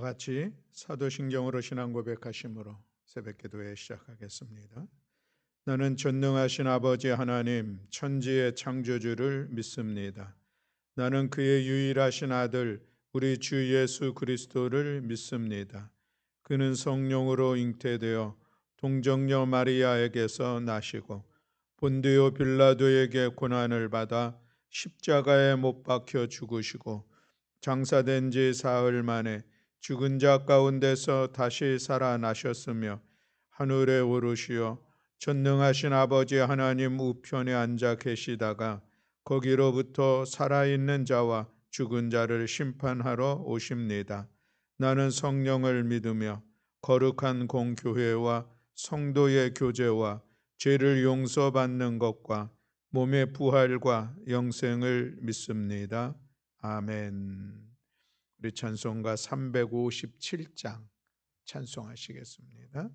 같이 사도신경으로 신앙 고백하심으로 새벽기도회 시작하겠습니다. 나는 전능하신 아버지 하나님 천지의 창조주를 믿습니다. 나는 그의 유일하신 아들 우리 주 예수 그리스도를 믿습니다. 그는 성령으로 잉태되어 동정녀 마리아에게서 나시고 본디오 빌라도에게 고난을 받아 십자가에 못 박혀 죽으시고 장사된 지 사흘 만에 죽은 자 가운데서 다시 살아나셨으며 하늘에 오르시어 전능하신 아버지 하나님 우편에 앉아 계시다가 거기로부터 살아있는 자와 죽은 자를 심판하러 오십니다. 나는 성령을 믿으며 거룩한 공교회와 성도의 교제와 죄를 용서받는 것과 몸의 부활과 영생을 믿습니다. 아멘. 우리 찬송가 357장 찬송하시겠습니다.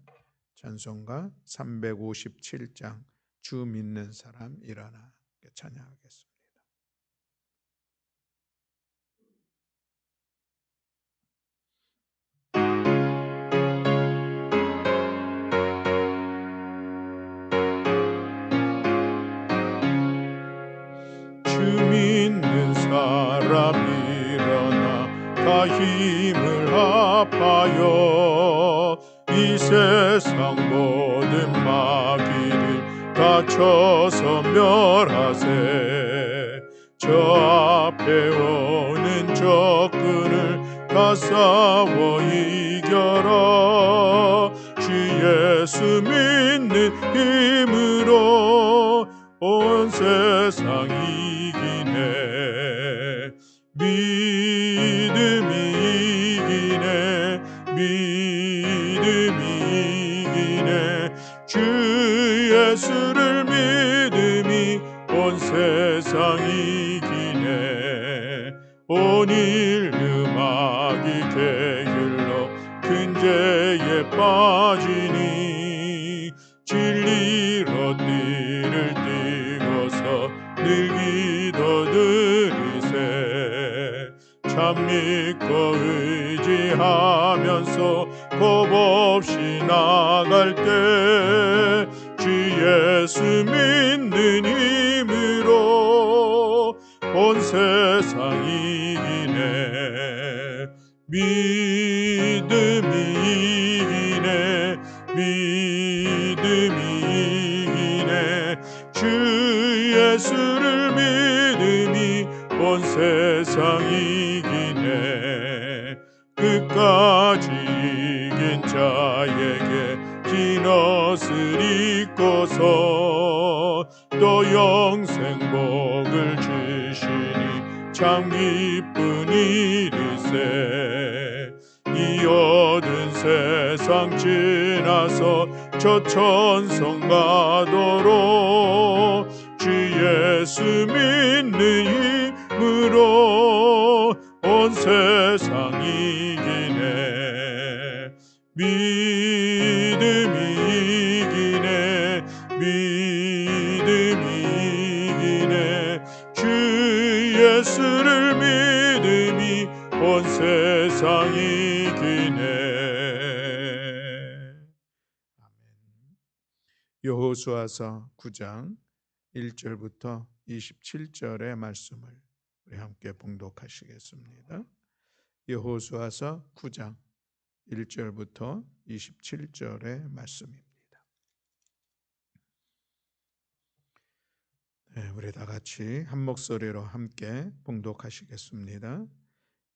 찬송가 357장 주 믿는 사람 일어나 찬양하겠습니다. 주 믿는 사람 일어나 다 힘을 합하여 이 세상 모든 마귀를 다 쳐서 멸하세. 저 앞에 오는 적군을 다 싸워 이겨라. 주 예수 믿는 힘으로 온 세상 이기네. 믿음이 이기네. 믿음이 이기네. 주 예수를 믿음이 온 세상 이기네. 온 인류 마귀 게을러 큰 죄에 빠지니 진리로 띠를 띠고서 늘 기도드리세. 참 믿고 의지하면서 겁없이 나갈 때 주 예수 믿는 힘으로 온 세상 이기네. 믿음이 이기네. 믿음이 이기네. 주 예수를 믿음이 온 세상 이기네. 끝까지 이긴 자에게 긴 옷을 입고서 또 영생 복을 주시니 참 기쁜 일일세. 이 어두운 세상 지나서 저 천성 가도록 주 예수 믿는 힘으로 온 세상 이기네. 믿음이 이기네. 믿음이 이기네. 주 예수를 믿음이 온 세상 이기네. 아멘. 여호수아서 9장 1절부터 27절의 말씀을 우리 함께 봉독하시겠습니다. 여호수아서 9장 1절부터 27절의 말씀입니다. 네, 우리 다 같이 한 목소리로 함께 봉독하시겠습니다.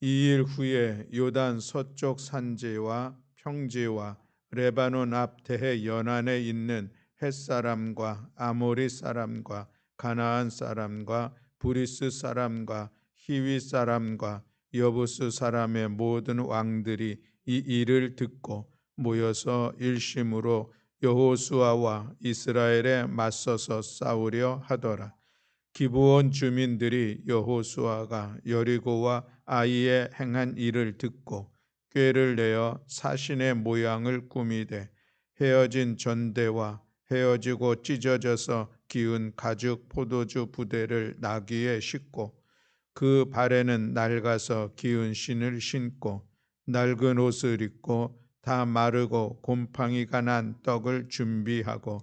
2일 후에 요단 서쪽 산지와 평지와 레바논 앞 대해 연안에 있는 헷사람과 아모리 사람과 가나안 사람과 브리스 사람과 히위 사람과 여부스 사람의 모든 왕들이 이 일을 듣고 모여서 일심으로 여호수아와 이스라엘에 맞서서 싸우려 하더라. 기브온 주민들이 여호수아가 여리고와 아이에 행한 일을 듣고 꾀를 내어 사신의 모양을 꾸미되 헤어진 전대와 헤어지고 찢어져서 기운 가죽 포도주 부대를 나귀에 싣고 그 발에는 낡아서 기운 신을 신고 낡은 옷을 입고 다 마르고 곰팡이가 난 떡을 준비하고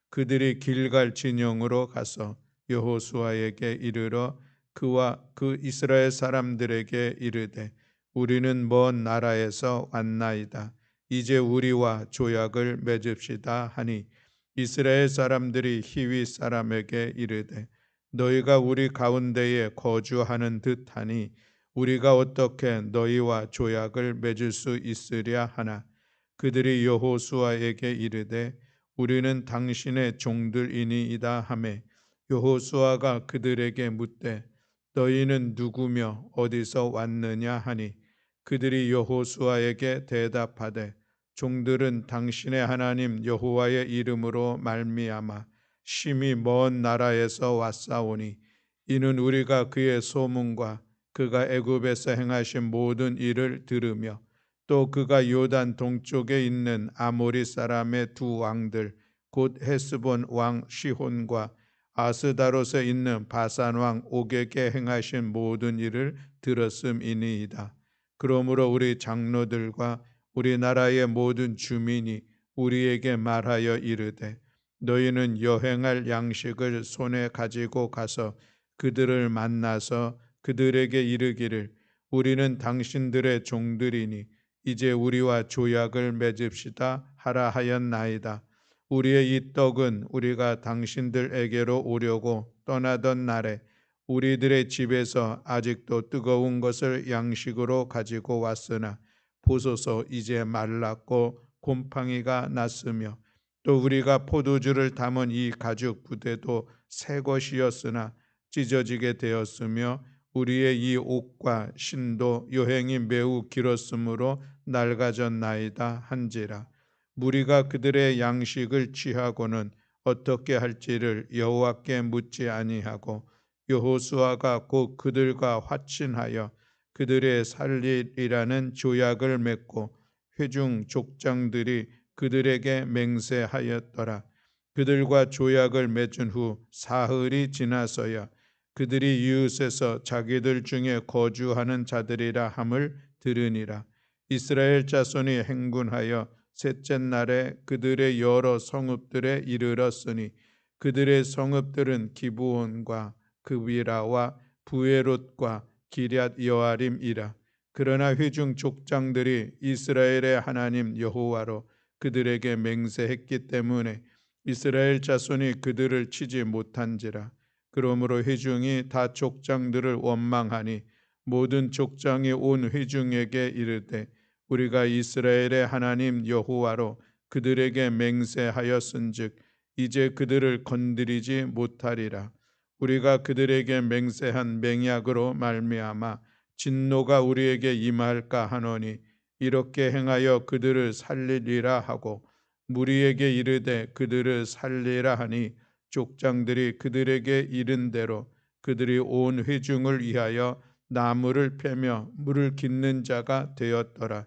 그들이 길갈 진영으로 가서 여호수아에게 이르러 그와 그 이스라엘 사람들에게 이르되 우리는 먼 나라에서 왔나이다. 이제 우리와 조약을 맺읍시다 하니 이스라엘 사람들이 히위 사람에게 이르되 너희가 우리 가운데에 거주하는 듯하니 우리가 어떻게 너희와 조약을 맺을 수 있으랴 하나 그들이 여호수아에게 이르되 우리는 당신의 종들이니이다 하매 여호수아가 그들에게 묻되 너희는 누구며 어디서 왔느냐 하니 그들이 여호수아에게 대답하되 종들은 당신의 하나님 여호와의 이름으로 말미암아 심히 먼 나라에서 왔사오니 이는 우리가 그의 소문과 그가 애굽에서 행하신 모든 일을 들으며 또 그가 요단 동쪽에 있는 아모리 사람의 두 왕들 곧 헤스본 왕 시혼과 아스다롯에 있는 바산 왕 옥에게 행하신 모든 일을 들었음이니이다. 그러므로 우리 장로들과 우리나라의 모든 주민이 우리에게 말하여 이르되 너희는 여행할 양식을 손에 가지고 가서 그들을 만나서 그들에게 이르기를 우리는 당신들의 종들이니 이제 우리와 조약을 맺읍시다 하라 하였나이다. 우리의 이 떡은 우리가 당신들에게로 오려고 떠나던 날에 우리들의 집에서 아직도 뜨거운 것을 양식으로 가지고 왔으나 보소서 이제 말랐고 곰팡이가 났으며 또 우리가 포도주를 담은 이 가죽 부대도 새 것이었으나 찢어지게 되었으며 우리의 이 옷과 신도 여행이 매우 길었으므로 낡아졌나이다 한지라. 무리가 그들의 양식을 취하고는 어떻게 할지를 여호와께 묻지 아니하고 여호수아가 곧 그들과 화친하여 그들의 살리리라는 조약을 맺고 회중 족장들이 그들에게 맹세하였더라. 그들과 조약을 맺은 후 사흘이 지나서야 그들이 이웃에서 자기들 중에 거주하는 자들이라 함을 들으니라. 이스라엘 자손이 행군하여 셋째 날에 그들의 여러 성읍들에 이르렀으니 그들의 성읍들은 기브온과 그비라와 부에롯과 기럇 여아림이라. 그러나 회중 족장들이 이스라엘의 하나님 여호와로 그들에게 맹세했기 때문에 이스라엘 자손이 그들을 치지 못한지라. 그러므로 회중이 다 족장들을 원망하니 모든 족장이 온 회중에게 이르되 우리가 이스라엘의 하나님 여호와로 그들에게 맹세하였은즉 이제 그들을 건드리지 못하리라. 우리가 그들에게 맹세한 맹약으로 말미암아 진노가 우리에게 임할까 하노니 이렇게 행하여 그들을 살리리라 하고 무리에게 이르되 그들을 살리라 하니 족장들이 그들에게 이른 대로 그들이 온 회중을 위하여 나무를 패며 물을 깃는 자가 되었더라.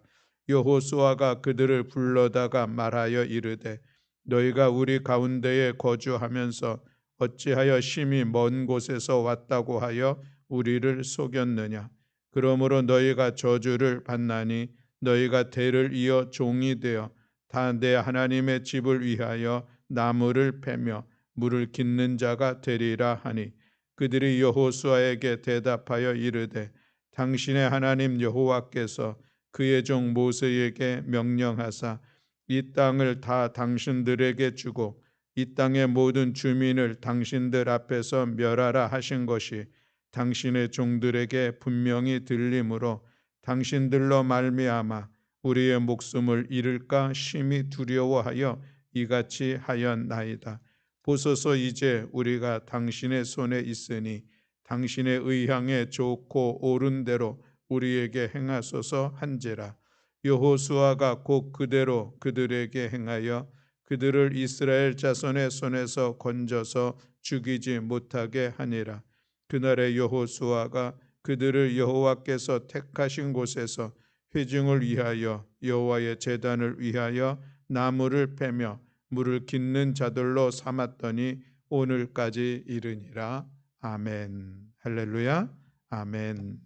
여호수아가 그들을 불러다가 말하여 이르되 너희가 우리 가운데에 거주하면서 어찌하여 심히 먼 곳에서 왔다고 하여 우리를 속였느냐. 그러므로 너희가 저주를 받나니 너희가 대를 이어 종이 되어 다 내 하나님의 집을 위하여 나무를 패며 물을 깃는 자가 되리라 하니 그들이 여호수아에게 대답하여 이르되 당신의 하나님 여호와께서 그의 종 모세에게 명령하사 이 땅을 다 당신들에게 주고 이 땅의 모든 주민을 당신들 앞에서 멸하라 하신 것이 당신의 종들에게 분명히 들리므로 당신들로 말미암아 우리의 목숨을 잃을까 심히 두려워하여 이같이 하였나이다. 보소서 이제 우리가 당신의 손에 있으니 당신의 의향에 좋고 옳은 대로 우리에게 행하소서 한지라. 여호수아가 곧 그대로 그들에게 행하여 그들을 이스라엘 자손의 손에서 건져서 죽이지 못하게 하니라. 그날에 여호수아가 그들을 여호와께서 택하신 곳에서 회중을 위하여 여호와의 제단을 위하여 나무를 패며 물을 깃는 자들로 삼았더니 오늘까지 이르니라. 아멘. 할렐루야. 아멘.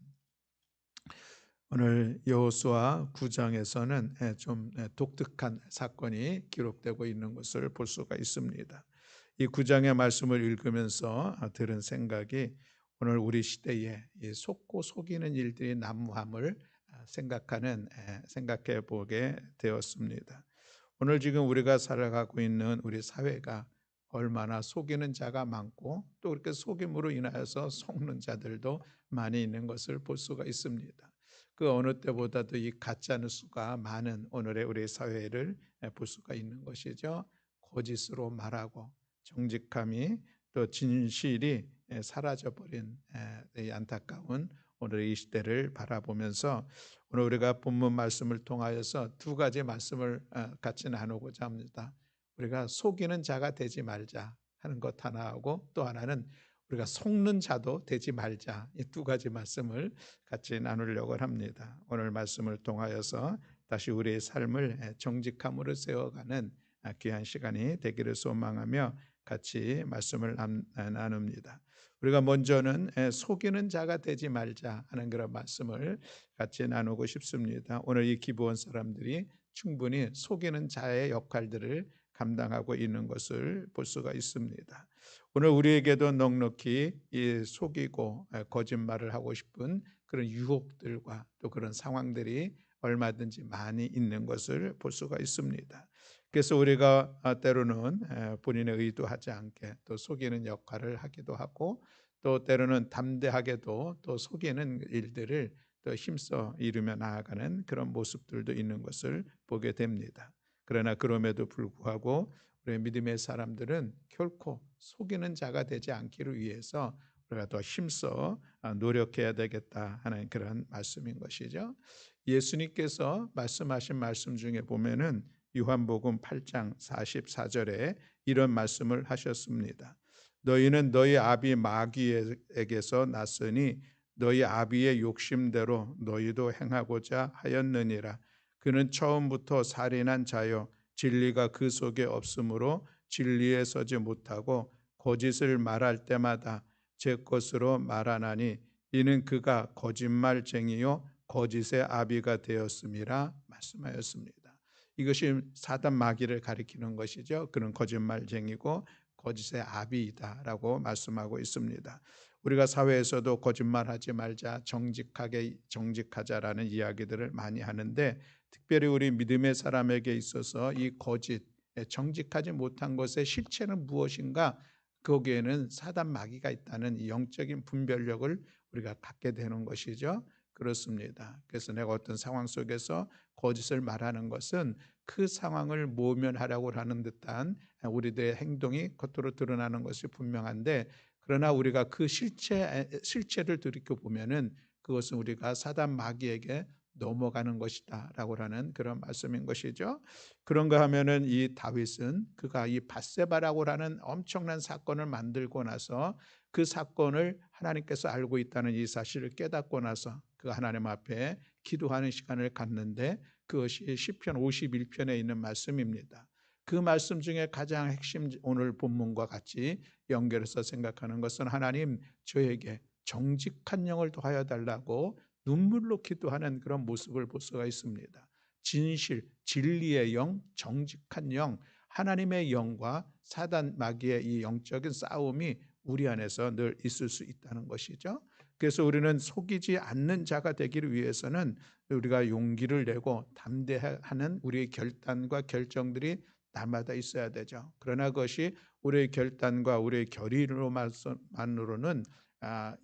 오늘 여호수아 9장에서는 좀 독특한 사건이 기록되고 있는 것을 볼 수가 있습니다. 이 9장의 말씀을 읽으면서 들은 생각이 오늘 우리 시대에 이 속고 속이는 일들이 난무함을 생각해 보게 되었습니다. 오늘 지금 우리가 살아가고 있는 우리 사회가 얼마나 속이는 자가 많고 또 그렇게 속임으로 인하여서 속는 자들도 많이 있는 것을 볼 수가 있습니다. 그 어느 때보다도 이 가짜 뉴스가 많은 오늘의 우리 사회를 볼 수가 있는 것이죠. 거짓으로 말하고 정직함이 또 진실이 사라져버린 이 안타까운 오늘 이 시대를 바라보면서 오늘 우리가 본문 말씀을 통하여서 두 가지 말씀을 같이 나누고자 합니다. 우리가 속이는 자가 되지 말자 하는 것 하나하고 또 하나는 우리가 속는 자도 되지 말자, 이 두 가지 말씀을 같이 나누려고 합니다. 오늘 말씀을 통하여서 다시 우리의 삶을 정직함으로 세워가는 귀한 시간이 되기를 소망하며 같이 말씀을 나눕니다. 우리가 먼저는 속이는 자가 되지 말자 하는 그런 말씀을 같이 나누고 싶습니다. 오늘 이 기브온 사람들이 충분히 속이는 자의 역할들을 감당하고 있는 것을 볼 수가 있습니다. 오늘 우리에게도 넉넉히 이 속이고 거짓말을 하고 싶은 그런 유혹들과 또 그런 상황들이 얼마든지 많이 있는 것을 볼 수가 있습니다. 그래서 우리가 때로는 본인의 의도하지 않게 또 속이는 역할을 하기도 하고 또 때로는 담대하게도 또 속이는 일들을 또 힘써 이루며 나아가는 그런 모습들도 있는 것을 보게 됩니다. 그러나 그럼에도 불구하고 우리 믿음의 사람들은 결코 속이는 자가 되지 않기를 위해서 우리가 더 힘써 노력해야 되겠다 하는 그런 말씀인 것이죠. 예수님께서 말씀하신 말씀 중에 보면은 요한복음 8장 44절에 이런 말씀을 하셨습니다. 너희는 너희 아비 마귀에게서 났으니 너희 아비의 욕심대로 너희도 행하고자 하였느니라. 그는 처음부터 살인한 자요 진리가 그 속에 없으므로 진리에 서지 못하고 거짓을 말할 때마다 제 것으로 말하나니 이는 그가 거짓말쟁이요 거짓의 아비가 되었음이라 말씀하였습니다. 이것이 사단 마귀를 가리키는 것이죠. 그는 거짓말쟁이고 거짓의 아비이다라고 말씀하고 있습니다. 우리가 사회에서도 거짓말하지 말자, 정직하자라는 이야기들을 많이 하는데 특별히 우리 믿음의 사람에게 있어서 이 거짓, 정직하지 못한 것의 실체는 무엇인가? 거기에는 사단 마귀가 있다는 이 영적인 분별력을 우리가 갖게 되는 것이죠. 그렇습니다. 그래서 내가 어떤 상황 속에서 거짓을 말하는 것은 그 상황을 모면하려고 하는 듯한 우리들의 행동이 겉으로 드러나는 것이 분명한데 그러나 우리가 그 실체를 들이켜 보면은 그것은 우리가 사단 마귀에게 넘어가는 것이다라고 하는 그런 말씀인 것이죠. 그런가 하면은 이 다윗은 그가 이 밧세바라고 하는 엄청난 사건을 만들고 나서 그 사건을 하나님께서 알고 있다는 이 사실을 깨닫고 나서 그 하나님 앞에 기도하는 시간을 갖는데 그것이 시편 51편에 있는 말씀입니다. 그 말씀 중에 가장 핵심 오늘 본문과 같이 연결해서 생각하는 것은 하나님 저에게 정직한 영을 더하여 달라고 눈물로 기도하는 그런 모습을 볼 수가 있습니다. 진실, 진리의 영, 정직한 영, 하나님의 영과 사단 마귀의 이 영적인 싸움이 우리 안에서 늘 있을 수 있다는 것이죠. 그래서 우리는 속이지 않는 자가 되기를 위해서는 우리가 용기를 내고 담대하는 우리의 결단과 결정들이 날마다 있어야 되죠. 그러나 그것이 우리의 결단과 우리의 결의로만으로는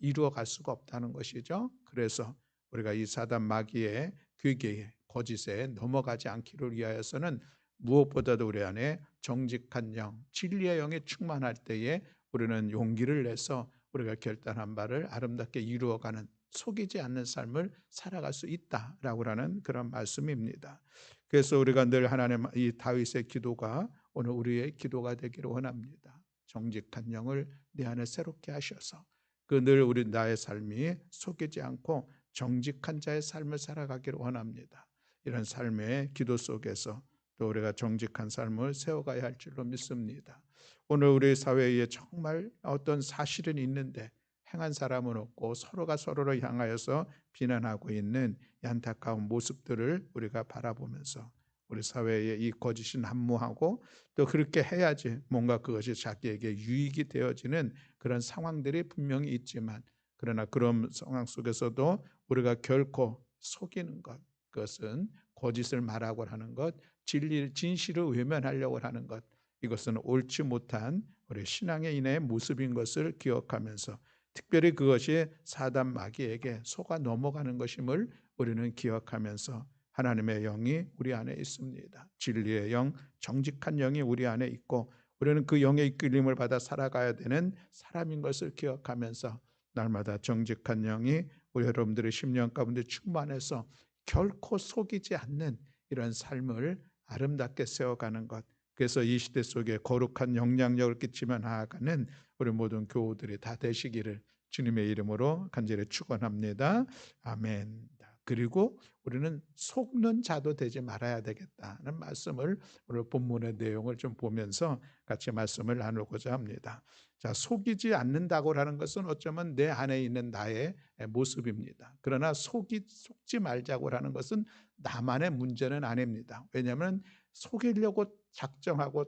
이루어갈 수가 없다는 것이죠. 그래서 우리가 이 사단 마귀의 괴계에 거짓에 넘어가지 않기를 위하여서는 무엇보다도 우리 안에 정직한 영, 진리의 영이 충만할 때에 우리는 용기를 내서 우리가 결단한 바를 아름답게 이루어가는 속이지 않는 삶을 살아갈 수 있다라고 하는 그런 말씀입니다. 그래서 우리가 늘 하나님 이 다윗의 기도가 오늘 우리의 기도가 되기를 원합니다. 정직한 영을 내 안에 새롭게 하셔서 그 늘 우리 나의 삶이 속이지 않고 정직한 자의 삶을 살아가기를 원합니다. 이런 삶의 기도 속에서 또 우리가 정직한 삶을 세워가야 할 줄로 믿습니다. 오늘 우리 사회에 정말 어떤 사실은 있는데 행한 사람은 없고 서로가 서로를 향하여서 비난하고 있는 이 안타까운 모습들을 우리가 바라보면서 우리 사회에 이 거짓이 난무하고 또 그렇게 해야지 뭔가 그것이 자기에게 유익이 되어지는 그런 상황들이 분명히 있지만, 그러나 그런 상황 속에서도 우리가 결코 속이는 것, 그것은 거짓을 말하고 하는 것, 진실을 외면하려고 하는 것, 이것은 옳지 못한 우리 신앙의 인의 모습인 것을 기억하면서, 특별히 그것이 사단 마귀에게 속아 넘어가는 것임을 우리는 기억하면서, 하나님의 영이 우리 안에 있습니다. 진리의 영, 정직한 영이 우리 안에 있고 우리는 그 영의 이끌림을 받아 살아가야 되는 사람인 것을 기억하면서, 날마다 정직한 영이 우리 여러분들의 심령 가운데 충만해서 결코 속이지 않는 이런 삶을 아름답게 세워가는 것, 그래서 이 시대 속에 거룩한 영향력을 끼치며 나아가는 우리 모든 교우들이 다 되시기를 주님의 이름으로 간절히 축원합니다. 아멘. 그리고 우리는 속는 자도 되지 말아야 되겠다는 말씀을 오늘 본문의 내용을 좀 보면서 같이 말씀을 나누고자 합니다. 자, 속이지 않는다고 하는 것은 어쩌면 내 안에 있는 나의 모습입니다. 그러나 속지 말자고 하는 것은 나만의 문제는 아닙니다. 왜냐하면 속이려고 작정하고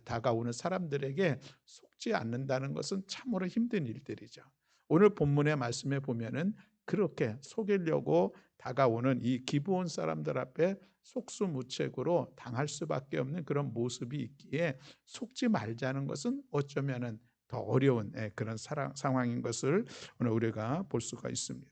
다가오는 사람들에게 속지 않는다는 것은 참으로 힘든 일들이죠. 오늘 본문의 말씀에 보면은 그렇게 속이려고 다가오는 이 기브온 사람들 앞에 속수무책으로 당할 수밖에 없는 그런 모습이 있기에 속지 말자는 것은 어쩌면은 더 어려운 그런 상황인 것을 오늘 우리가 볼 수가 있습니다.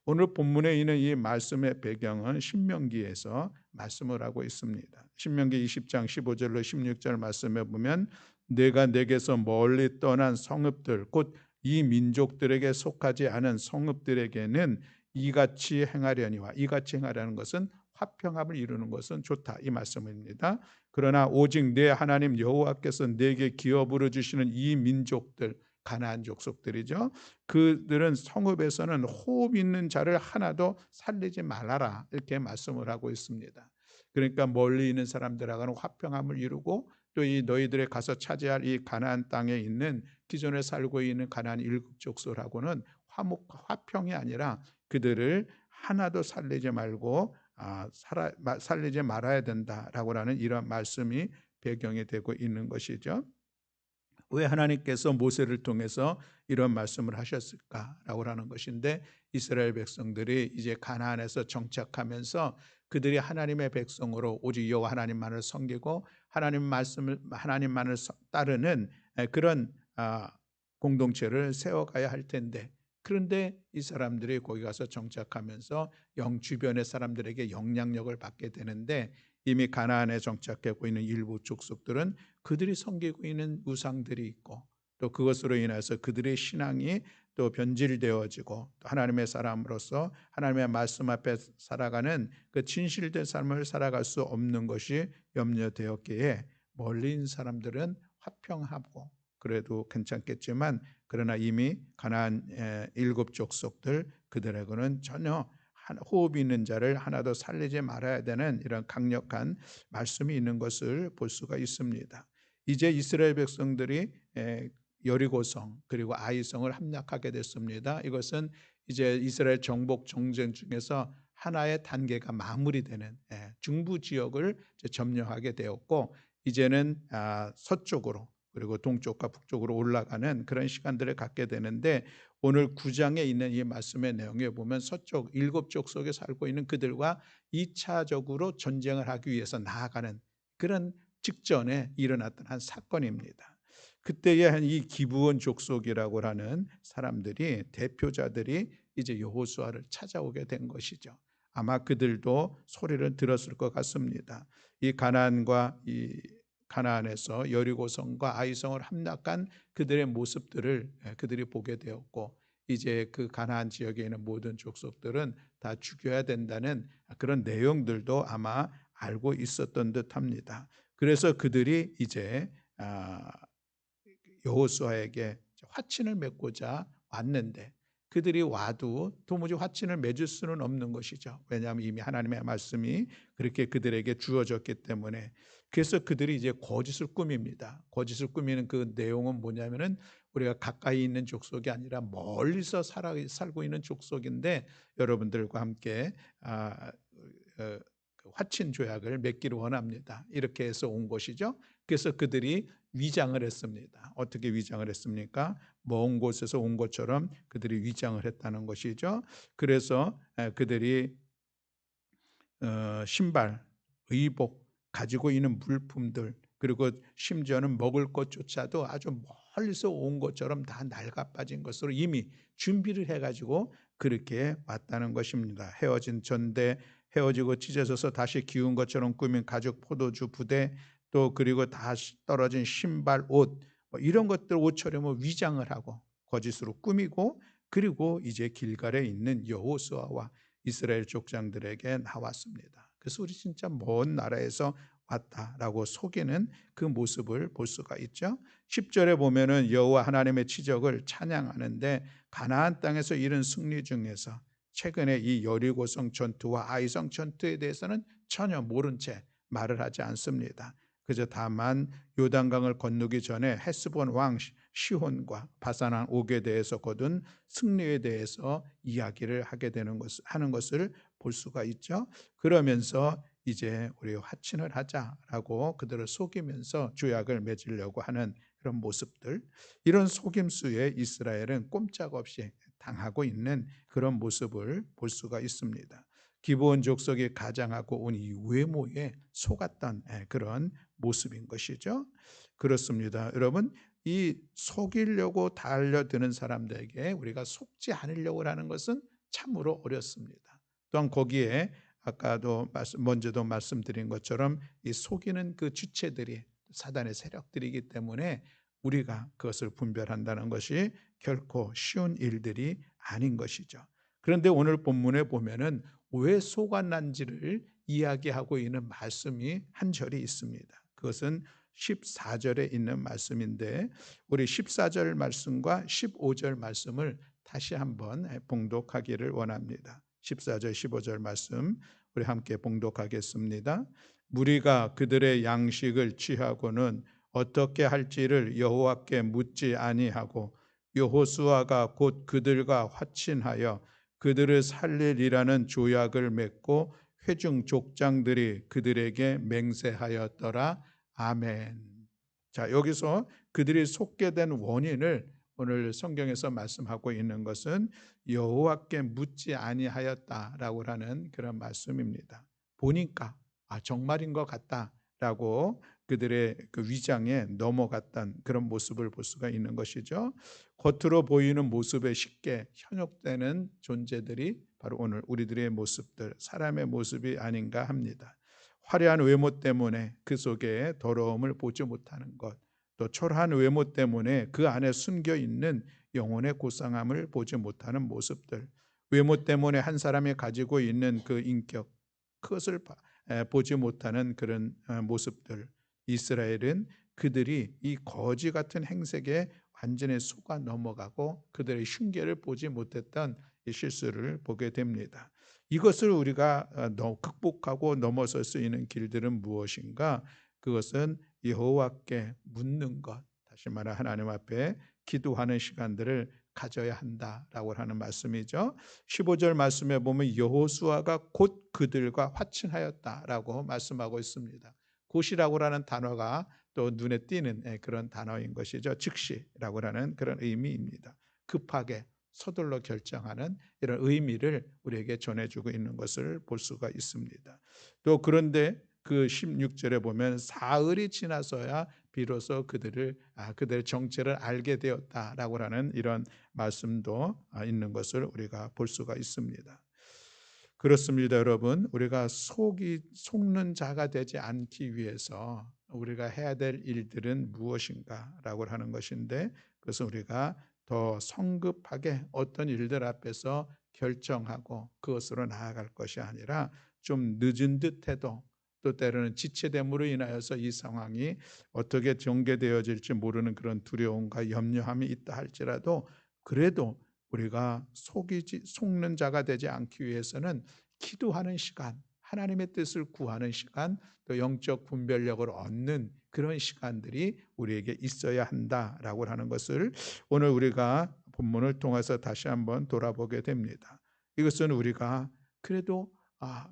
오늘 본문에 있는 이 말씀의 배경은 신명기에서 말씀을 하고 있습니다. 신명기 20장 15절로 16절 말씀에 보면, 내가 내게서 멀리 떠난 성읍들 곧 이 민족들에게 속하지 않은 성읍들에게는 이같이 행하려니와, 이같이 행하려는 것은 화평함을 이루는 것은 좋다, 이 말씀입니다. 그러나 오직 내 하나님 여호와께서 내게 기어 부어 주시는 이 민족들, 가나안 족속들이죠. 그들은 성읍에서는 호흡 있는 자를 하나도 살리지 말아라, 이렇게 말씀을 하고 있습니다. 그러니까 멀리 있는 사람들하고는 화평함을 이루고, 또 이 너희들의 가서 차지할 이 가나안 땅에 있는 기존에 살고 있는 가나안 일곱 족속하고는 화평이 아니라 그들을 하나도 살리지 말고 살리지 말아야 된다라고 하는 이런 말씀이 배경이 되고 있는 것이죠. 왜 하나님께서 모세를 통해서 이런 말씀을 하셨을까라고 하는 것인데, 이스라엘 백성들이 이제 가나안에서 정착하면서 그들이 하나님의 백성으로 오직 여호와 하나님만을 섬기고 하나님만을 따르는 그런 공동체를 세워가야 할 텐데, 그런데 이 사람들이 거기 가서 정착하면서 주변의 사람들에게 영향력을 받게 되는데, 이미 가나안에 정착하고 있는 일부 족속들은 그들이 섬기고 있는 우상들이 있고, 또 그것으로 인해서 그들의 신앙이 또 변질되어지고, 또 하나님의 사람으로서 하나님의 말씀 앞에 살아가는 그 진실된 삶을 살아갈 수 없는 것이 염려되었기에, 멀리 있는 사람들은 화평하고 그래도 괜찮겠지만, 그러나 이미 가나안 일곱 족속들, 그들에게는 전혀 호흡이 있는 자를 하나도 살리지 말아야 되는 이런 강력한 말씀이 있는 것을 볼 수가 있습니다. 이제 이스라엘 백성들이 여리고성 그리고 아이성을 함락하게 됐습니다. 이것은 이제 이스라엘 정복 정전 중에서 하나의 단계가 마무리되는 중부 지역을 점령하게 되었고, 이제는 서쪽으로 그리고 동쪽과 북쪽으로 올라가는 그런 시간들을 갖게 되는데, 오늘 9장에 있는 이 말씀의 내용에 보면 서쪽 일곱 족속에 살고 있는 그들과 2차적으로 전쟁을 하기 위해서 나아가는 그런 직전에 일어났던 한 사건입니다. 그때에 한 이 기브온 족속이라고 하는 사람들이, 대표자들이 이제 여호수아를 찾아오게 된 것이죠. 아마 그들도 소리를 들었을 것 같습니다. 이 가나안에서 여리고성과 아이성을 함락한 그들의 모습들을 그들이 보게 되었고, 이제 그 가나안 지역에 있는 모든 족속들은 다 죽여야 된다는 그런 내용들도 아마 알고 있었던 듯합니다. 그래서 그들이 이제 여호수아에게 화친을 맺고자 왔는데, 그들이 와도 도무지 화친을 맺을 수는 없는 것이죠. 왜냐하면 이미 하나님의 말씀이 그렇게 그들에게 주어졌기 때문에. 그래서 그들이 이제 거짓을 꾸밉니다. 거짓을 꾸미는 그 내용은 뭐냐면은 우리가 가까이 있는 족속이 아니라 멀리서 살고 있는 족속인데 여러분들과 함께 그 화친 조약을 맺기를 원합니다. 이렇게 해서 온 것이죠. 그래서 그들이 위장을 했습니다. 어떻게 위장을 했습니까? 먼 곳에서 온 것처럼 그들이 위장을 했다는 것이죠. 그래서 그들이 신발, 의복, 가지고 있는 물품들, 그리고 심지어는 먹을 것조차도 아주 멀리서 온 것처럼 다 낡아 빠진 것으로 이미 준비를 해가지고 그렇게 왔다는 것입니다. 헤어진 전대, 헤어지고 찢어져서 다시 기운 것처럼 꾸민 가죽 포도주 부대, 또 그리고 다시 떨어진 신발, 옷, 뭐 이런 것들 옷처럼 위장을 하고 거짓으로 꾸미고, 그리고 이제 길갈에 있는 여호수아와 이스라엘 족장들에게 나왔습니다. 그래서 우리 진짜 먼 나라에서 왔다라고 속이는 그 모습을 볼 수가 있죠. 10절에 보면은 여호와 하나님의 치적을 찬양하는데 가나안 땅에서 이룬 승리 중에서 최근에 이 여리고성 전투와 아이성 전투에 대해서는 전혀 모른 채 말을 하지 않습니다. 그저 다만 요단강을 건너기 전에 헤스본 왕 시혼과 바산왕 옥에 대해서 거둔 승리에 대해서 이야기를 하는 것을 볼 수가 있죠. 그러면서 이제 우리 화친을 하자라고 그들을 속이면서 조약을 맺으려고 하는 그런 모습들, 이런 속임수에 이스라엘은 꼼짝없이 당하고 있는 그런 모습을 볼 수가 있습니다. 기브온 족속이 가장하고 온 이 외모에 속았던 그런 모습인 것이죠. 그렇습니다. 여러분, 이 속이려고 달려드는 사람들에게 우리가 속지 않으려고 하는 것은 참으로 어렵습니다. 또한 거기에 아까도 먼저도 말씀드린 것처럼 이 속이는 그 주체들이 사단의 세력들이기 때문에 우리가 그것을 분별한다는 것이 결코 쉬운 일들이 아닌 것이죠. 그런데 오늘 본문에 보면은 왜 속았는지를 이야기하고 있는 말씀이 한 절이 있습니다. 그것은 14절에 있는 말씀인데 우리 14절 말씀과 15절 말씀을 다시 한번 봉독하기를 원합니다. 14절 15절 말씀 우리 함께 봉독하겠습니다. 무리가 그들의 양식을 취하고는 어떻게 할지를 여호와께 묻지 아니하고 여호수아가 곧 그들과 화친하여 그들을 살리리라는 조약을 맺고 회중 족장들이 그들에게 맹세하였더라. 아멘. 자, 여기서 그들이 속게 된 원인을 오늘 성경에서 말씀하고 있는 것은 여호와께 묻지 아니하였다라고 하는 그런 말씀입니다. 보니까 정말인 것 같다라고 그들의 그 위장에 넘어갔던 그런 모습을 볼 수가 있는 것이죠. 겉으로 보이는 모습에 쉽게 현혹되는 존재들이 바로 오늘 우리들의 모습들, 사람의 모습이 아닌가 합니다. 화려한 외모 때문에 그 속에 더러움을 보지 못하는 것, 또 초라한 외모 때문에 그 안에 숨겨 있는 영혼의 고상함을 보지 못하는 모습들, 외모 때문에 한 사람이 가지고 있는 그 인격, 그것을 보지 못하는 그런 모습들. 이스라엘은 그들이 이 거지 같은 행색에 완전히 속아 넘어가고 그들의 흉계를 보지 못했던 이 실수를 보게 됩니다. 이것을 우리가 극복하고 넘어설 수 있는 길들은 무엇인가? 그것은 여호와께 묻는 것, 다시 말해 하나님 앞에 기도하는 시간들을 가져야 한다라고 하는 말씀이죠. 15절 말씀에 보면 여호수아가 곧 그들과 화친하였다라고 말씀하고 있습니다. 곧이라고 하는 단어가 또 눈에 띄는 그런 단어인 것이죠. 즉시라고 하는 그런 의미입니다. 급하게 서둘러 결정하는 이런 의미를 우리에게 전해주고 있는 것을 볼 수가 있습니다. 또 그런데 그 16절에 보면 사흘이 지나서야 비로소 그들의 정체를 알게 되었다라고 하는 이런 말씀도 있는 것을 우리가 볼 수가 있습니다. 그렇습니다, 여러분. 우리가 속는 자가 되지 않기 위해서 우리가 해야 될 일들은 무엇인가라고 하는 것인데, 그것은 우리가 더 성급하게 어떤 일들 앞에서 결정하고 그것으로 나아갈 것이 아니라 좀 늦은 듯해도 또 때로는 지체됨으로 인하여서 이 상황이 어떻게 전개되어질지 모르는 그런 두려움과 염려함이 있다 할지라도 그래도 우리가 속는 자가 되지 않기 위해서는 기도하는 시간, 하나님의 뜻을 구하는 시간, 또 영적 분별력을 얻는 그런 시간들이 우리에게 있어야 한다라고 하는 것을 오늘 우리가 본문을 통해서 다시 한번 돌아보게 됩니다. 이것은 우리가 그래도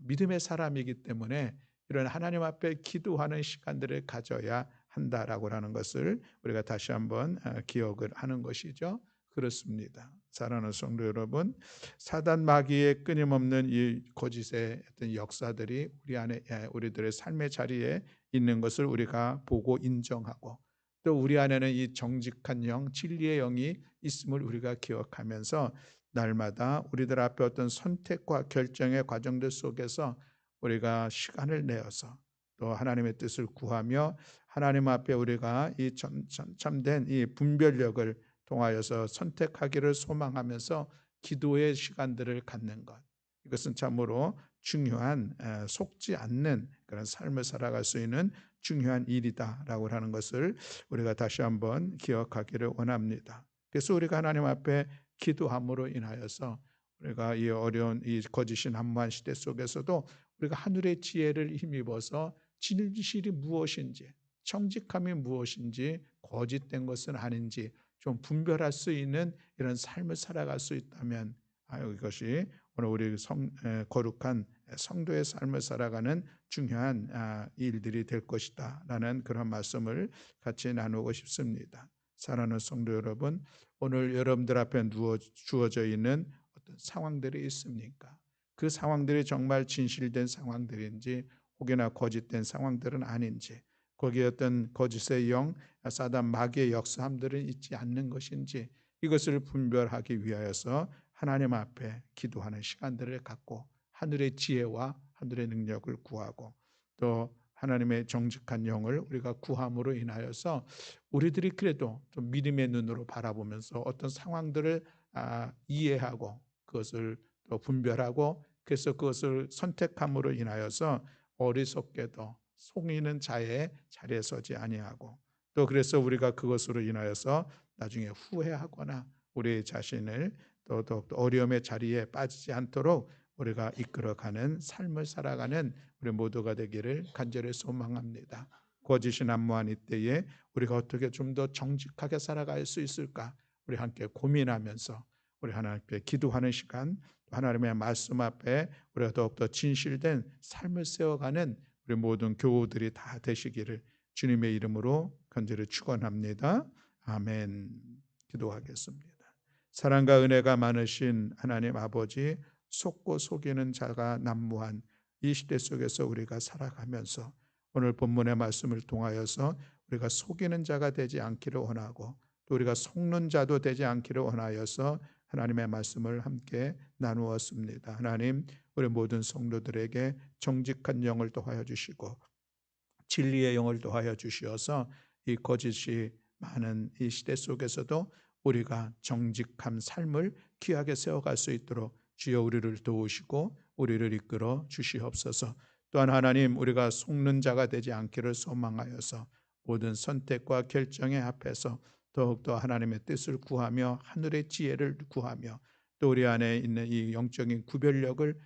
믿음의 사람이기 때문에 이런 하나님 앞에 기도하는 시간들을 가져야 한다라고 하는 것을 우리가 다시 한번 기억을 하는 것이죠. 그렇습니다. 사랑하는 성도 여러분, 사단 마귀의 끊임없는 이 거짓의 어떤 역사들이 우리 안에 우리들의 삶의 자리에 있는 것을 우리가 보고 인정하고, 또 우리 안에는 이 정직한 영, 진리의 영이 있음을 우리가 기억하면서 날마다 우리들 앞에 어떤 선택과 결정의 과정들 속에서 우리가 시간을 내어서 또 하나님의 뜻을 구하며 하나님 앞에 우리가 이 참된 이 분별력을 통하여서 선택하기를 소망하면서 기도의 시간들을 갖는 것, 이것은 참으로 중요한 속지 않는 그런 삶을 살아갈 수 있는 중요한 일이다라고 하는 것을 우리가 다시 한번 기억하기를 원합니다. 그래서 우리가 하나님 앞에 기도함으로 인하여서 우리가 이 어려운 이 거짓인 한무한 시대 속에서도 우리가 하늘의 지혜를 힘입어서 진실이 무엇인지, 정직함이 무엇인지, 거짓된 것은 아닌지 좀 분별할 수 있는 이런 삶을 살아갈 수 있다면 이것이 오늘 우리 거룩한 성도의 삶을 살아가는 중요한 일들이 될 것이다 라는 그런 말씀을 같이 나누고 싶습니다. 사랑하는 성도 여러분, 오늘 여러분들 앞에 주어져 있는 어떤 상황들이 있습니까? 그 상황들이 정말 진실된 상황들인지 혹여나 거짓된 상황들은 아닌지, 거기에 어떤 거짓의 영, 사단 마귀의 역사함들은 있지 않는 것인지, 이것을 분별하기 위하여서 하나님 앞에 기도하는 시간들을 갖고 하늘의 지혜와 하늘의 능력을 구하고 또 하나님의 정직한 영을 우리가 구함으로 인하여서 우리들이 그래도 좀 믿음의 눈으로 바라보면서 어떤 상황들을 이해하고 그것을 또 분별하고 그래서 그것을 선택함으로 인하여서 어리석게도 속이는 자의 자리에 서지 아니하고, 또 그래서 우리가 그것으로 인하여서 나중에 후회하거나 우리 자신을 또 더욱더 어려움의 자리에 빠지지 않도록 우리가 이끌어가는 삶을 살아가는 우리 모두가 되기를 간절히 소망합니다. 거짓이 난무한 이때에 우리가 어떻게 좀 더 정직하게 살아갈 수 있을까, 우리 함께 고민하면서 우리 하나님께 기도하는 시간, 하나님의 말씀 앞에 우리가 더욱더 진실된 삶을 세워가는 우리 모든 교우들이 다 되시기를 주님의 이름으로 간절히 축원합니다. 아멘. 기도하겠습니다. 사랑과 은혜가 많으신 하나님 아버지, 속고 속이는 자가 난무한 이 시대 속에서 우리가 살아가면서 오늘 본문의 말씀을 통하여서 우리가 속이는 자가 되지 않기를 원하고 또 우리가 속는 자도 되지 않기를 원하여서 하나님의 말씀을 함께 나누었습니다. 하나님, 우리 모든 성도들에게 정직한 영을 더하여 주시고 진리의 영을 더하여 주시어서 이 거짓이 많은 이 시대 속에서도 우리가 정직한 삶을 귀하게 세워갈 수 있도록 주여 우리를 도우시고 우리를 이끌어 주시옵소서. 또한 하나님, 우리가 속는 자가 되지 않기를 소망하여서 모든 선택과 결정의 앞에서 더욱더 하나님의 뜻을 구하며 하늘의 지혜를 구하며 또 우리 안에 있는 이 영적인 구별력을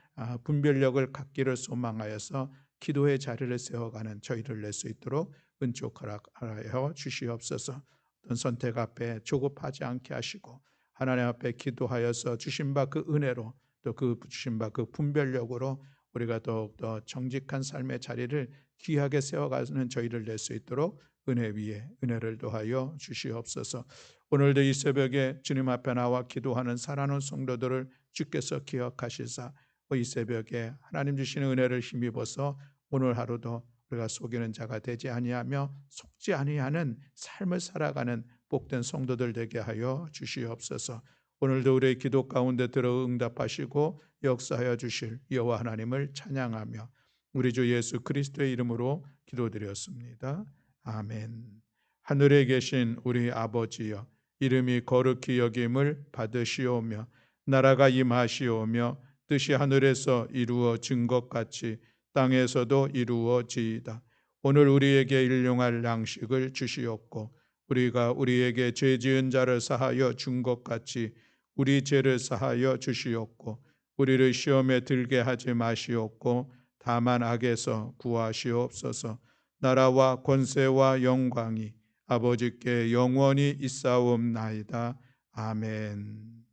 분별력을 갖기를 소망하여서 기도의 자리를 세워가는 저희를 낼 수 있도록 은총 허락하여 주시옵소서. 어떤 선택 앞에 조급하지 않게 하시고 하나님 앞에 기도하여서 주신 바 그 은혜로 또 그 주신 바 그 분별력으로 우리가 더욱더 정직한 삶의 자리를 귀하게 세워가는 저희를 낼 수 있도록 은혜 위에 은혜를 더하여 주시옵소서. 오늘도 이 새벽에 주님 앞에 나와 기도하는 사랑하는 성도들을 주께서 기억하시사 이 새벽에 하나님 주시는 은혜를 힘입어서 오늘 하루도 우리가 속이는 자가 되지 아니하며 속지 아니하는 삶을 살아가는 복된 성도들 되게 하여 주시옵소서. 오늘도 우리의 기도 가운데 들어 응답하시고 역사하여 주실 여호와 하나님을 찬양하며 우리 주 예수 그리스도의 이름으로 기도드렸습니다. 아멘. 하늘에 계신 우리 아버지여, 이름이 거룩히 여김을 받으시오며 나라가 임하시오며 뜻이 하늘에서 이루어진 것 같이 땅에서도 이루어지이다. 오늘 우리에게 일용할 양식을 주시옵고 우리가 우리에게 죄 지은 자를 사하여 준 것 같이 우리 죄를 사하여 주시옵고 우리를 시험에 들게 하지 마시옵고 다만 악에서 구하시옵소서. 나라와 권세와 영광이 아버지께 영원히 있사옵나이다. 아멘.